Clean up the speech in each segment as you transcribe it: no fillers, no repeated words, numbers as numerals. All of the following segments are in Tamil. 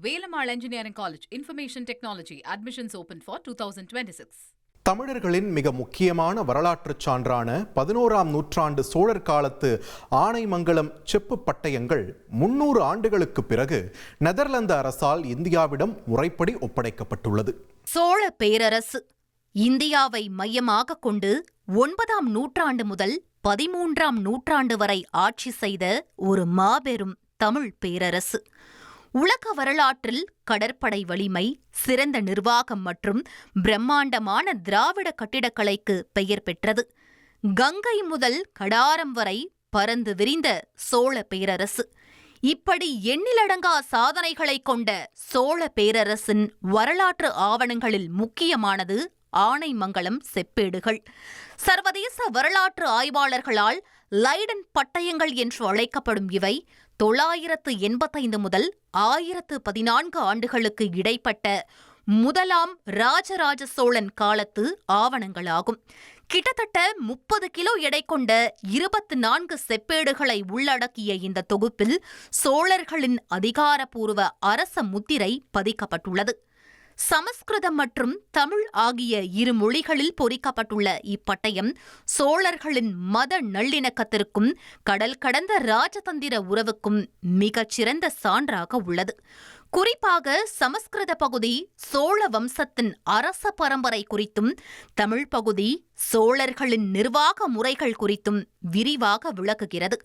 Velamal Engineering College, Information Technology, admissions open for 2026. தமிழர்களின் மிக முக்கியமான வரலாற்றுச் சான்றான 11ஆம் நூற்றாண்டு சோழர் காலத்து ஆனைமங்கலம் செப்பு பட்டயங்கள் 300 ஆண்டுகளுக்கு பிறகு நெதர்லாந்து அரசால் இந்தியாவிடம் முறைப்படி ஒப்படைக்கப்பட்டுள்ளது. சோழ பேரரசு இந்தியாவை மையமாக கொண்டு 9ஆம் நூற்றாண்டு முதல் 13ஆம் நூற்றாண்டு வரை ஆட்சி செய்த ஒரு மாபெரும் தமிழ் பேரரசு. உலக வரலாற்றில் கடற்படை வலிமை, சிறந்த நிர்வாகம் மற்றும் பிரம்மாண்டமான திராவிட கட்டிடக்கலைக்கு பெயர் பெற்றது. கங்கை முதல் கடாரம் வரை பரந்து விரிந்த சோழ பேரரசு. இப்படி எண்ணிலடங்கா சாதனைகளை கொண்ட சோழ பேரரசின் வரலாற்று ஆவணங்களில் முக்கியமானது ஆனைமங்கலம் செப்பேடுகள். சர்வதேச வரலாற்று ஆய்வாளர்களால் லைடன் பட்டயங்கள் என்று அழைக்கப்படும் இவை 985 முதல் 1014 ஆண்டுகளுக்கு இடைப்பட்ட முதலாம் ராஜராஜ சோழன் காலத்து ஆவணங்களாகும். கிட்டத்தட்ட 30 கிலோ எடை கொண்ட 24 செப்பேடுகளை உள்ளடக்கிய இந்த தொகுப்பில் சோழர்களின் அதிகாரப்பூர்வ அரச முத்திரை பதிக்கப்பட்டுள்ளது. சமஸ்கிருதம் மற்றும் தமிழ் ஆகிய இரு மொழிகளில் பொறிக்கப்பட்டுள்ள இப்பட்டயம் சோழர்களின் மத நல்லிணக்கத்திற்கும் கடல் கடந்த ராஜதந்திர உறவுக்கும் மிகச்சிறந்த சான்றாக உள்ளது. குறிப்பாக சமஸ்கிருத பகுதி சோழ வம்சத்தின் அரச பரம்பரை குறித்தும், தமிழ் பகுதி சோழர்களின் நிர்வாக முறைகள் குறித்தும் விரிவாக விளக்குகிறது.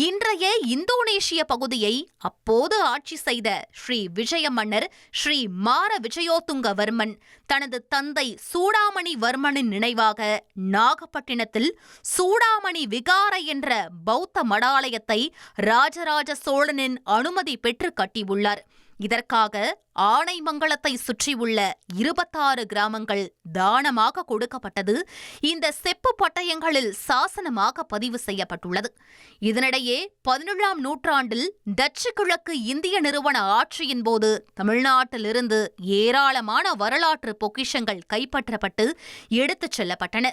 இன்றைய இந்தோனேஷிய பகுதியை அப்போது ஆட்சி செய்த ஸ்ரீ விஜய மன்னர் ஸ்ரீ மார விஜயோத்துங்கவர்மன் தனது தந்தை சூடாமணி வர்மனின் நினைவாக நாகப்பட்டினத்தில் சூடாமணி விகார என்ற பௌத்த மடாலயத்தை ராஜராஜ சோழனின் அனுமதி பெற்று கட்டியுள்ளார். இதற்காக ஆனைமங்கலத்தை சுற்றியுள்ள 26 கிராமங்கள் தானமாக கொடுக்கப்பட்டது இந்த செப்பு பட்டயங்களில் சாசனமாக பதிவு செய்யப்பட்டுள்ளது. இதனிடையே 17ஆம் நூற்றாண்டில் டச்சு கிழக்கு இந்திய நிறுவன ஆட்சியின் போது தமிழ்நாட்டிலிருந்து ஏராளமான வரலாற்று பொக்கிஷங்கள் கைப்பற்றப்பட்டு எடுத்துச் செல்லப்பட்டன.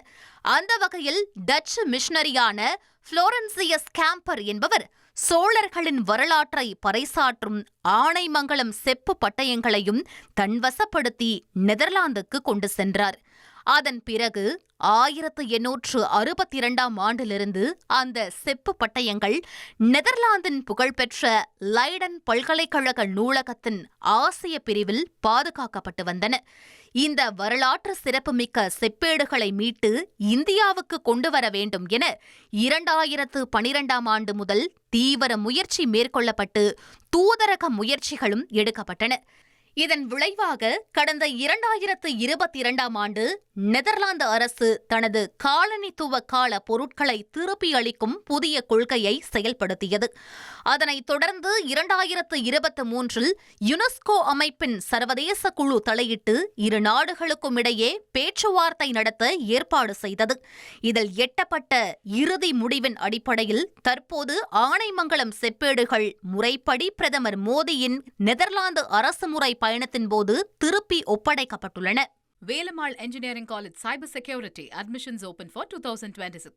அந்த வகையில் டச்சு மிஷனரியான புளோரன்சியஸ் கேம்பர் என்பவர் சோழர்களின் வரலாற்றை பறைசாற்றும் ஆனைமங்கலம் செப்பு பட்டயங்களையும் தன்வசப்படுத்தி நெதர்லாந்துக்கு கொண்டு சென்றார். அதன் பிறகு 1862ஆம் ஆண்டிலிருந்து அந்த செப்பு பட்டயங்கள் நெதர்லாந்தின் புகழ்பெற்ற லைடன் பல்கலைக்கழக நூலகத்தின் ஆசிய பிரிவில் பாதுகாக்கப்பட்டு வந்தன. இந்த வரலாற்று சிறப்புமிக்க செப்பேடுகளை மீட்டு இந்தியாவுக்கு கொண்டு வர வேண்டும் என 2012ஆம் ஆண்டு முதல் தீவிர முயற்சி மேற்கொள்ளப்பட்டு தூதரக முயற்சிகளும் எடுக்கப்பட்டன. இதன் விளைவாக கடந்த 2022ஆம் ஆண்டு நெதர்லாந்து அரசு தனது காலனித்துவ கால பொருட்களை திருப்பி அளிக்கும் புதிய கொள்கையை செயல்படுத்தியது. அதனைத் தொடர்ந்து 2023இல் யுனெஸ்கோ அமைப்பின் சர்வதேச குழு தலையிட்டு இரு நாடுகளுக்கும் இடையே பேச்சுவார்த்தை நடத்த ஏற்பாடு செய்தது. இதில் எட்டப்பட்ட இறுதி முடிவின் அடிப்படையில் தற்போது ஆனைமங்கலம் செப்பேடுகள் முறைப்படி பிரதமர் மோடியின் நெதர்லாந்து அரசுமுறை பயணத்தின் போது திருப்பி ஒப்படைக்கப்பட்டுள்ளன. Velamal Engineering College, Cyber Security, admissions open for 2026.